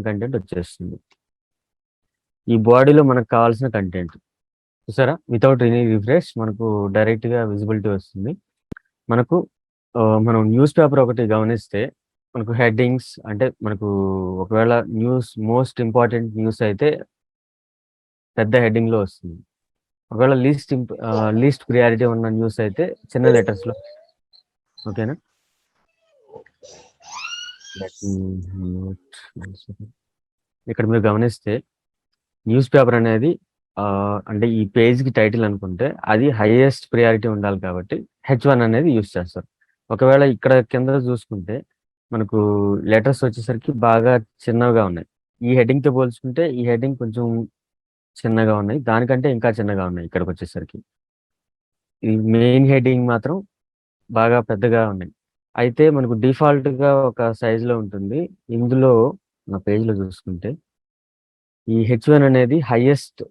Content వచ్చేస్తుంది. ఈ బాడీలో మనకు కావాల్సిన కంటెంట్ చూసారా, వితౌట్ ఎనీ రిఫ్రెష్ మనకు డైరెక్ట్గా విజిబిలిటీ వస్తుంది. మనకు మనం న్యూస్ పేపర్ ఒకటి గమనిస్తే మనకు హెడ్డింగ్స్ అంటే మనకు ఒకవేళ న్యూస్ మోస్ట్ ఇంపార్టెంట్ న్యూస్ అయితే పెద్ద హెడ్డింగ్లో వస్తుంది. ఒకవేళ లీస్ట్ ప్రియారిటీ ఉన్న న్యూస్ అయితే చిన్న లెటర్స్లో. ఓకేనా, ఇక్కడ మీరు గమనిస్తే న్యూస్ పేపర్ అనేది అంటే ఈ పేజ్కి టైటిల్ అనుకుంటే అది హైయెస్ట్ ప్రియారిటీ ఉండాలి కాబట్టి H1 అనేది యూస్ చేస్తారు. ఒకవేళ ఇక్కడ కింద చూసుకుంటే మనకు లెటర్స్ వచ్చేసరికి బాగా చిన్నగా ఉన్నాయి. ఈ హెడ్డింగ్తో పోల్చుకుంటే ఈ హెడ్డింగ్ కొంచెం చిన్నగా ఉన్నాయి, దానికంటే ఇంకా చిన్నగా ఉన్నాయి. ఇక్కడికి వచ్చేసరికి ఈ మెయిన్ హెడ్డింగ్ మాత్రం బాగా పెద్దగా ఉన్నాయి. అయితే మనకు డిఫాల్ట్గా ఒక సైజులో ఉంటుంది. ఇందులో నా పేజ్లో చూసుకుంటే ఈ H1 అనేది హైయెస్ట్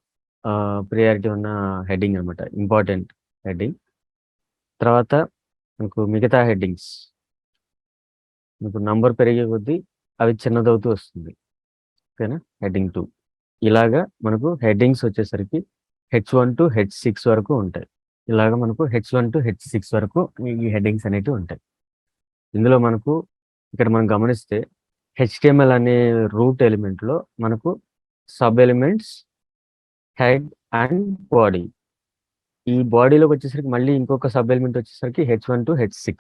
ప్రియారిటీ ఉన్న హెడ్డింగ్ అనమాట, ఇంపార్టెంట్ హెడ్డింగ్. తర్వాత మనకు మిగతా హెడ్డింగ్స్ మనకు నంబర్ పెరిగే కొద్దీ అవి చిన్నదవుతూ వస్తుంది. ఓకేనా, హెడ్డింగ్ 2 ఇలాగా మనకు హెడ్డింగ్స్ వచ్చేసరికి H1 to H6 వరకు ఉంటాయి. ఇలాగ మనకు H1 to H6 వరకు ఈ హెడ్డింగ్స్ అనేటివి ఉంటాయి. ఇందులో మనకు ఇక్కడ మనం గమనిస్తే HTML అనే రూట్ ఎలిమెంట్లో మనకు sub elements head and body. ఈ బాడీలోకి వచ్చేసరికి మళ్ళీ ఇంకొక సబ్ ఎలిమెంట్ వచ్చేసరికి H1 to H6.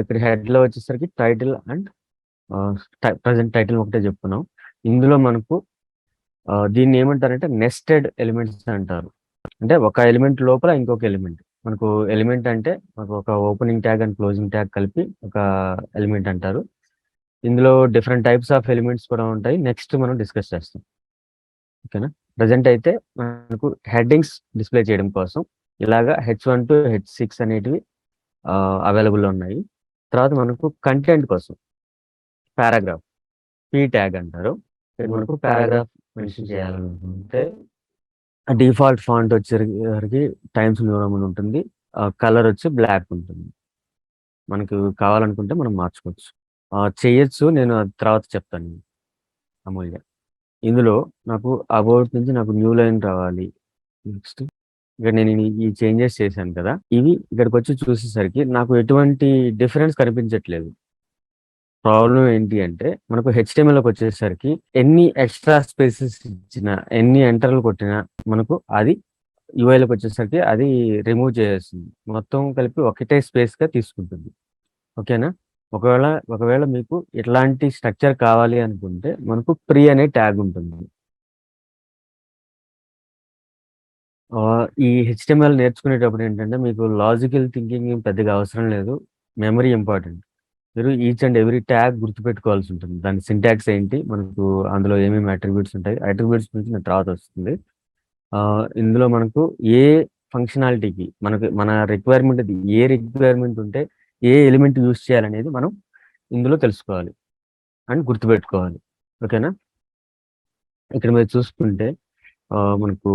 ఇక్కడ హెడ్లో వచ్చేసరికి టైటిల్ అండ్ ప్రజెంట్ టైటిల్ ఒకటే చెప్పుకున్నాం. ఇందులో మనకు దీన్ని ఏమంటారంటే నెస్టెడ్ ఎలిమెంట్స్ అంటారు. అంటే ఒక ఎలిమెంట్ లోపల ఇంకొక ఎలిమెంట్. మనకు ఎలిమెంట్ అంటే మనకు ఒక opening tag and closing tag కలిపి ఒక ఎలిమెంట్ అంటారు. ఇందులో డిఫరెంట్ టైప్స్ ఆఫ్ ఎలిమెంట్స్ కూడా ఉంటాయి, నెక్స్ట్ మనం డిస్కస్ చేస్తాం. ఓకేనా, ప్రజెంట్ అయితే మనకు హెడ్డింగ్స్ డిస్ప్లే చేయడం కోసం ఇలాగా H1 to H6 అనేటివి అవైలబుల్ ఉన్నాయి. తర్వాత మనకు కంటెంట్ కోసం పారాగ్రాఫ్ P ట్యాగ్ అంటారు. మనకు పారాగ్రాఫ్ మెన్షన్ చేయాలనుకుంటే డిఫాల్ట్ ఫాంట్ వచ్చేసరికి టైమ్స్ న్యూ రోమన్ ఉంటుంది, కలర్ వచ్చి బ్లాక్ ఉంటుంది. మనకు కావాలనుకుంటే మనం మార్చుకోవచ్చు, చేయొచ్చు. నేను తర్వాత చెప్తాను అమూల్య. ఇందులో నాకు అబౌట్ నుంచి నాకు న్యూ లైన్ రావాలి. నెక్స్ట్ ఇక్కడ నేను ఈ చేంజెస్ చేశాను కదా, ఇవి ఇక్కడికి వచ్చి చూసేసరికి నాకు ఎటువంటి డిఫరెన్స్ కనిపించట్లేదు. ప్రాబ్లం ఏంటి అంటే మనకు HTMLలోకి వచ్చేసరికి ఎన్ని ఎక్స్ట్రా స్పేసెస్ ఇచ్చినా ఎన్ని ఎంటర్లు కొట్టినా మనకు అది UIలోకి వచ్చేసరికి అది రిమూవ్ చేసేస్తుంది, మొత్తం కలిపి ఒకటే స్పేస్గా తీసుకుంటుంది. ఓకేనా, ఒకవేళ మీకు ఇట్లాంటి స్ట్రక్చర్ కావాలి అనుకుంటే మనకు ప్రీ అనే ట్యాగ్ ఉంటుంది. ఈ HTML నేర్చుకునేటప్పుడు ఏంటంటే మీకు లాజికల్ థింకింగ్ పెద్దగా అవసరం లేదు, మెమరీ ఇంపార్టెంట్. మీరు ఈచ్ అండ్ ఎవ్రీ ట్యాగ్ గుర్తుపెట్టుకోవాల్సి ఉంటుంది. దాని సింటాక్స్ ఏంటి, మనకు అందులో ఏమేమి అట్రిబ్యూట్స్ ఉంటాయి, అట్రిబ్యూట్స్ గురించి నా తర్వాత వస్తుంది. ఇందులో మనకు ఏ ఫంక్షనాలిటీకి మన రిక్వైర్మెంట్ ఏ రిక్వైర్మెంట్ ఉంటే ఏ ఎలిమెంట్ యూస్ చేయాలనేది మనం ఇందులో తెలుసుకోవాలి అండ్ గుర్తుపెట్టుకోవాలి. ఓకేనా, ఇక్కడ మీరు చూసుకుంటే మనకు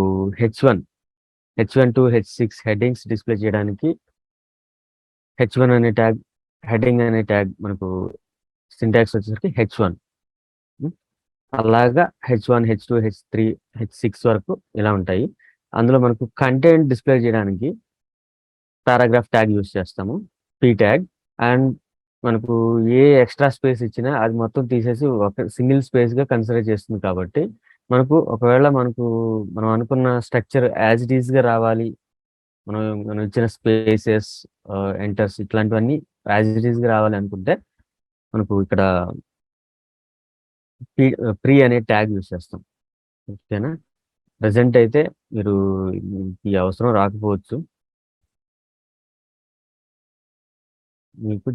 H1 to H6 headings display చేయడానికి H1 అనే ట్యాగ్, హెడ్డింగ్ అనే ట్యాగ్ మనకు సింటాక్స్ వచ్చేసరికి H1. అలాగా H1, H2, H3, H6 వరకు ఇలా ఉంటాయి. అందులో మనకు కంటెంట్ డిస్ప్లే చేయడానికి పారాగ్రాఫ్ ట్యాగ్ యూస్ చేస్తాము, P ట్యాగ్. అండ్ మనకు ఏ ఎక్స్ట్రా స్పేస్ ఇచ్చినా అది మొత్తం తీసేసి ఒక సింగిల్ స్పేస్గా కన్సిడర్ చేస్తుంది. కాబట్టి ఒకవేళ మనం అనుకున్న స్ట్రక్చర్ యాజ్ ఇట్ ఈస్గా రావాలి, మనం ఇచ్చిన స్పేసెస్ ఎంటర్స్ ఇట్లాంటివన్నీ యాజ్ ఇట్ ఈస్గా రావాలి అనుకుంటే మనకు ఇక్కడ ప్రీ అనే ట్యాగ్ యూస్ చేస్తాం. ఓకేనా, ప్రజెంట్ అయితే మీరు ఈ అవసరం రాకపోవచ్చు మీకు.